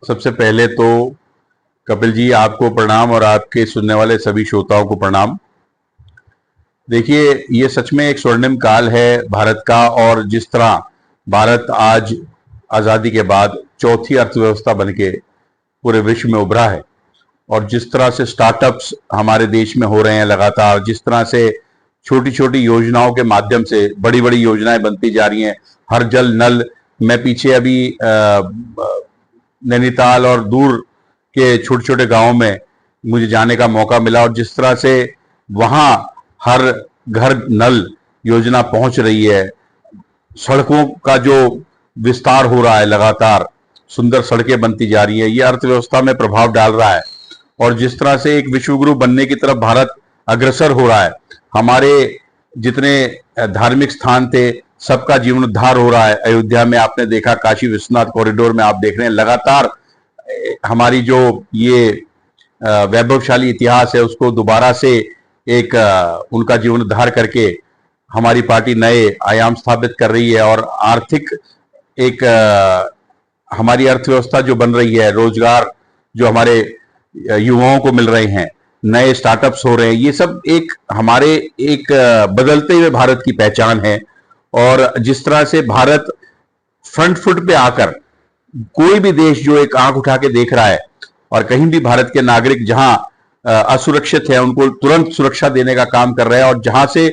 सबसे पहले तो कपिल जी आपको प्रणाम और आपके सुनने वाले सभी श्रोताओं को प्रणाम। देखिए, ये सच में एक स्वर्णिम काल है भारत का, और जिस तरह भारत आज आजादी के बाद चौथी अर्थव्यवस्था बनके पूरे विश्व में उभरा है, और जिस तरह से स्टार्टअप्स हमारे देश में हो रहे हैं लगातार, जिस तरह से छोटी छोटी योजनाओं के माध्यम से बड़ी बड़ी योजनाएं बनती जा रही हैं, हर जल नल। मैं पीछे अभी नैनीताल और दूर के छोटे छोटे गांवों में मुझे जाने का मौका मिला, और जिस तरह से वहां हर घर नल योजना पहुंच रही है, सड़कों का जो विस्तार हो रहा है, लगातार सुंदर सड़कें बनती जा रही है, ये अर्थव्यवस्था में प्रभाव डाल रहा है। और जिस तरह से एक विश्वगुरु बनने की तरफ भारत अग्रसर हो रहा है, हमारे जितने धार्मिक स्थान थे सबका जीर्णोद्धार हो रहा है। अयोध्या में आपने देखा, काशी विश्वनाथ कॉरिडोर में आप देख रहे हैं, लगातार हमारी जो ये वैभवशाली इतिहास है उसको दोबारा से एक उनका जीर्णोद्धार करके हमारी पार्टी नए आयाम स्थापित कर रही है। और आर्थिक एक हमारी अर्थव्यवस्था जो बन रही है, रोजगार जो हमारे युवाओं को मिल रहे हैं, नए स्टार्टअप्स हो रहे हैं, ये सब एक हमारे एक बदलते हुए भारत की पहचान है। और जिस तरह से भारत फ्रंट फुट पे आकर कोई भी देश जो एक आंख उठा के देख रहा है, और कहीं भी भारत के नागरिक जहां असुरक्षित है उनको तुरंत सुरक्षा देने का काम कर रहे हैं। और जहां से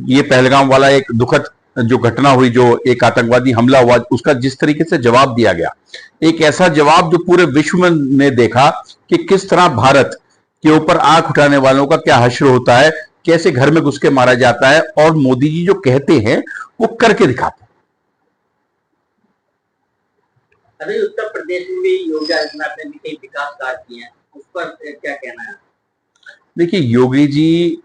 ये पहलगाम वाला एक दुखद जो घटना हुई, जो एक आतंकवादी हमला हुआ, उसका जिस तरीके से जवाब दिया गया, एक ऐसा जवाब जो पूरे विश्व में ने देखा कि किस तरह भारत के ऊपर आंख उठाने वालों का क्या हश्र होता है, कैसे घर में घुस के मारा जाता है, और मोदी जी जो कहते हैं वो करके दिखाते हैं। अरे उत्तर प्रदेश में भी योगी आदित्यनाथ ने भी कई विकास कार्य किए हैं, उस पर क्या कहना है? देखिए, योगी जी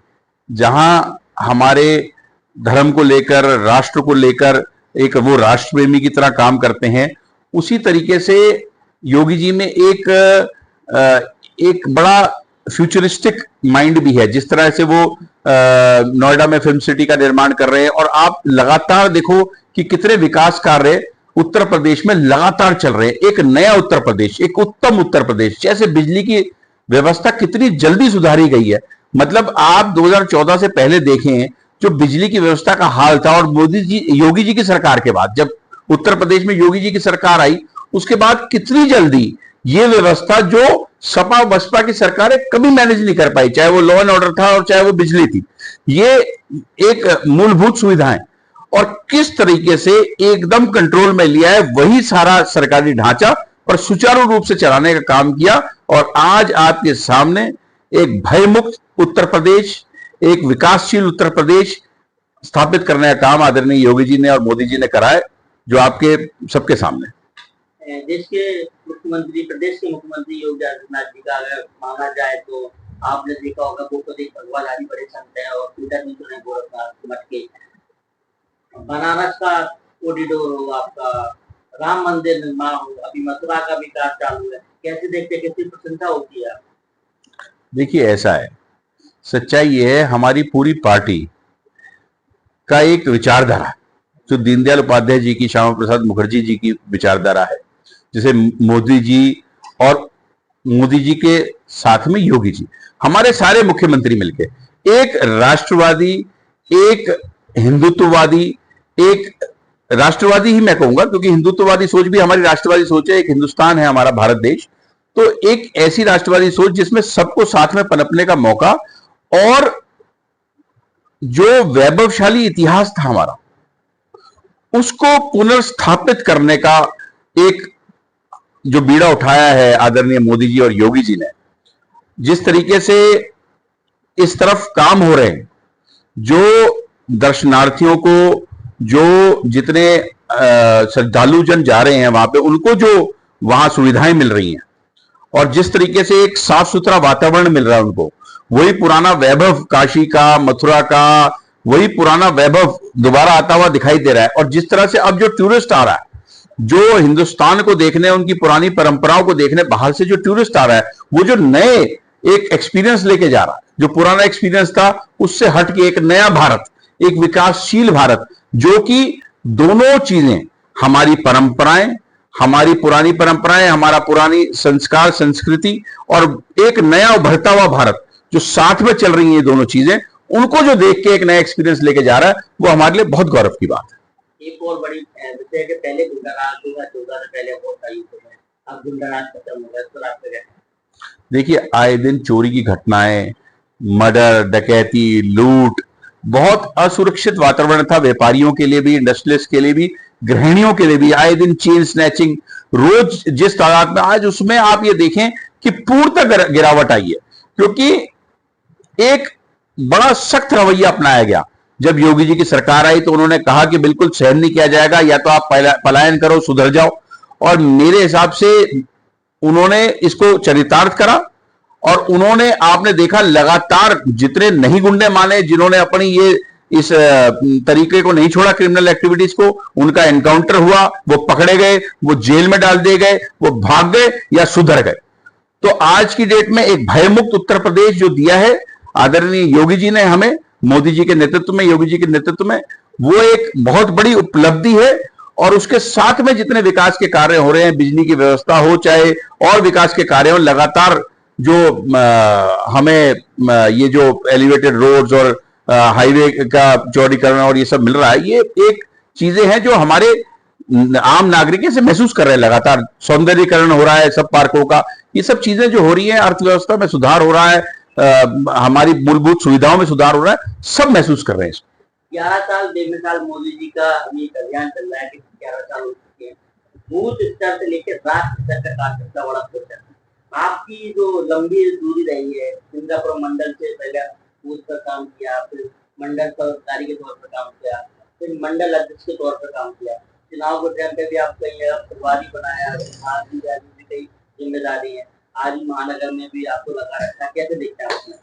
जहां हमारे धर्म को लेकर, राष्ट्र को लेकर एक वो राष्ट्र प्रेमी की तरह काम करते हैं, उसी तरीके से योगी जी में एक बड़ा फ्यूचरिस्टिक माइंड भी है। जिस तरह से वो नोएडा में फिल्म सिटी का निर्माण कर रहे हैं, और आप लगातार देखो कि कितने विकास कार्य उत्तर प्रदेश में लगातार चल रहे हैं। एक नया उत्तर प्रदेश, एक उत्तम उत्तर प्रदेश, जैसे बिजली की व्यवस्था कितनी जल्दी सुधारी गई है। मतलब आप 2014 से पहले देखें जो बिजली की व्यवस्था का हाल था, और मोदी जी योगी जी की सरकार के बाद, जब उत्तर प्रदेश में योगी जी की सरकार आई, उसके बाद कितनी जल्दी ये व्यवस्था जो सपा बसपा की सरकारें कभी मैनेज नहीं कर पाई, चाहे वो लॉ एंड ऑर्डर था और चाहे वो बिजली थी, ये एक मूलभूत सुविधाएं, और किस तरीके से एकदम कंट्रोल में लिया है, वही सारा सरकारी ढांचा और सुचारू रूप से चलाने का काम किया। और आज आपके सामने एक भयमुक्त उत्तर प्रदेश, एक विकासशील उत्तर प्रदेश स्थापित करने का काम आदरणीय योगी जी ने और मोदी जी ने करा है, जो आपके सबके सामने। देश के मुख्यमंत्री, प्रदेश के मुख्यमंत्री योगी आदित्यनाथ जी का अगर माना जाए तो आपने देखा होगा वो तो एक भगवाधारी बड़े संत है, और पीटर भी तो गोरखनाथ मठ के, बनारस का कॉरिडोर हो, आपका राम मंदिर निर्माण हो, अभी मथुरा का विकास चालू है, कैसे देखते हैं, कितनी प्रशंसा होती है? देखिए, ऐसा है, सच्चाई ये है, हमारी पूरी पार्टी का एक विचारधारा जो दीनदयाल उपाध्याय जी की, श्यामा प्रसाद मुखर्जी जी की विचारधारा है, जिसे मोदी जी और मोदी जी के साथ में योगी जी, हमारे सारे मुख्यमंत्री मिलके एक राष्ट्रवादी, एक हिंदुत्ववादी, एक राष्ट्रवादी ही मैं कहूंगा, क्योंकि हिंदुत्ववादी सोच भी हमारी राष्ट्रवादी सोच है। एक हिंदुस्तान है हमारा भारत देश, तो एक ऐसी राष्ट्रवादी सोच जिसमें सबको साथ में पनपने का मौका, और जो वैभवशाली इतिहास था हमारा उसको पुनर्स्थापित करने का एक जो बीड़ा उठाया है आदरणीय मोदी जी और योगी जी ने, जिस तरीके से इस तरफ काम हो रहे हैं, जो दर्शनार्थियों को, जो जितने श्रद्धालु जन जा रहे हैं वहां पे, उनको जो वहां सुविधाएं मिल रही हैं, और जिस तरीके से एक साफ सुथरा वातावरण मिल रहा है उनको, वही पुराना वैभव काशी का, मथुरा का, वही पुराना वैभव दोबारा आता हुआ दिखाई दे रहा है। और जिस तरह से अब जो टूरिस्ट आ रहा है, जो हिंदुस्तान को देखने, उनकी पुरानी परंपराओं को देखने बाहर से जो टूरिस्ट आ रहा है, वो जो नए एक एक्सपीरियंस लेके जा रहा है, जो पुराना एक्सपीरियंस था उससे हट के एक नया भारत, एक विकासशील भारत, जो कि दोनों चीजें, हमारी परंपराएं, हमारी पुरानी परंपराएं, हमारा पुरानी संस्कार, संस्कृति और एक नया उभरता हुआ भारत जो साथ में चल रही है, ये दोनों चीजें, उनको जो देख के एक नया एक्सपीरियंस लेके जा रहा है, वो हमारे लिए बहुत गौरव की बात है। एक और बड़ी विषय है कि पहले गुंडाराज 2014 से पहले बहुत था युद्ध में, अब गुंडाराज खत्म हो गया, इस पर आप क्या कहते हैं? देखिए, आए दिन चोरी की घटनाएं, मर्डर, डकैती, लूट, बहुत असुरक्षित वातावरण था व्यापारियों के लिए भी, इंडस्ट्रियलिस्ट के लिए भी, गृहिणियों के लिए भी। आए दिन चेन स्नैचिंग रोज जिस तादाद में, आज उसमें आप ये देखें कि पूर्णतः गिरावट आई है, क्योंकि एक बड़ा सख्त रवैया अपनाया गया। जब योगी जी की सरकार आई तो उन्होंने कहा कि बिल्कुल सहन नहीं किया जाएगा, या तो आप पलायन करो, सुधर जाओ। और मेरे हिसाब से उन्होंने इसको चरितार्थ करा, और उन्होंने, आपने देखा, लगातार जितने नहीं गुंडे माने, जिन्होंने अपनी ये इस तरीके को नहीं छोड़ा, क्रिमिनल एक्टिविटीज को, उनका एनकाउंटर हुआ, वो पकड़े गए, वो जेल में डाल दिए गए, वो भाग गए या सुधर गए। तो आज की डेट में एक भयमुक्त उत्तर प्रदेश जो दिया है आदरणीय योगी जी ने हमें, मोदी जी के नेतृत्व में, योगी जी के नेतृत्व में, वो एक बहुत बड़ी उपलब्धि है। और उसके साथ में जितने विकास के कार्य हो रहे हैं, बिजली की व्यवस्था हो, चाहे और विकास के कार्य हो, लगातार जो हमें ये जो एलिवेटेड रोड्स और हाईवे का चौड़ीकरण और ये सब मिल रहा है, ये एक चीजें हैं जो हमारे आम नागरिक से महसूस कर रहे हैं। लगातार सौंदर्यीकरण हो रहा है सब पार्कों का, ये सब चीजें जो हो रही हैं, अर्थव्यवस्था में सुधार हो रहा है, हमारी मूलभूत सुविधाओं में सुधार हो रहा है, सब महसूस कर रहे हैं। 11 साल, 1.5 साल मोदी जी का ये अभियान चल रहा है कि 11 साल हो चुके हैं, बूथ स्तर से लेकर राष्ट्र स्तर तक का कितना बड़ा प्रोसेस। आपकी जो लंबी दूरी रही है, सिंगापुर मंडल से पहले बूथ पर काम किया, फिर मंडल पदाधिकारी के तौर पर काम किया, फिर मंडल अध्यक्ष के तौर पर काम किया, चुनाव के टाइम पे भी आप कहीं प्रभारी बनाया, भी कई जिम्मेदारी है, आज महानगर में भी आपको लगा रखा, कैसे देखते हैं आपने?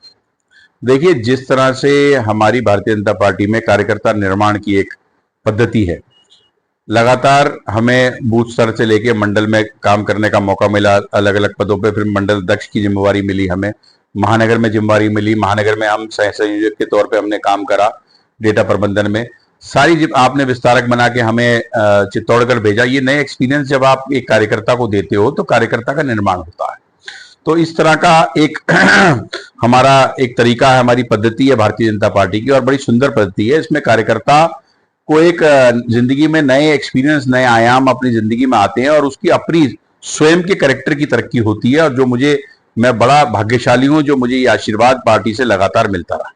देखिए, जिस तरह से हमारी भारतीय जनता पार्टी में कार्यकर्ता निर्माण की एक पद्धति है, लगातार हमें बूथ स्तर से लेके मंडल में काम करने का मौका मिला, अलग अलग पदों पे, फिर मंडल अध्यक्ष की जिम्मेवारी मिली, हमें महानगर में जिम्मेवारी मिली, महानगर में हम सह संयोजक के तौर पे हमने काम करा, डेटा प्रबंधन में सारी आपने विस्तारक बना के हमें चित्तौड़गढ़ भेजा। ये नए एक्सपीरियंस जब आप एक कार्यकर्ता को देते हो तो कार्यकर्ता का निर्माण होता है। तो इस तरह का एक हमारा एक तरीका है, हमारी पद्धति है भारतीय जनता पार्टी की, और बड़ी सुंदर पद्धति है। इसमें कार्यकर्ता को एक जिंदगी में नए एक्सपीरियंस, नए आयाम अपनी जिंदगी में आते हैं, और उसकी अपनी स्वयं के कैरेक्टर की तरक्की होती है, और जो मैं बड़ा भाग्यशाली हूं जो मुझे ये आशीर्वाद पार्टी से लगातार मिलता रहा।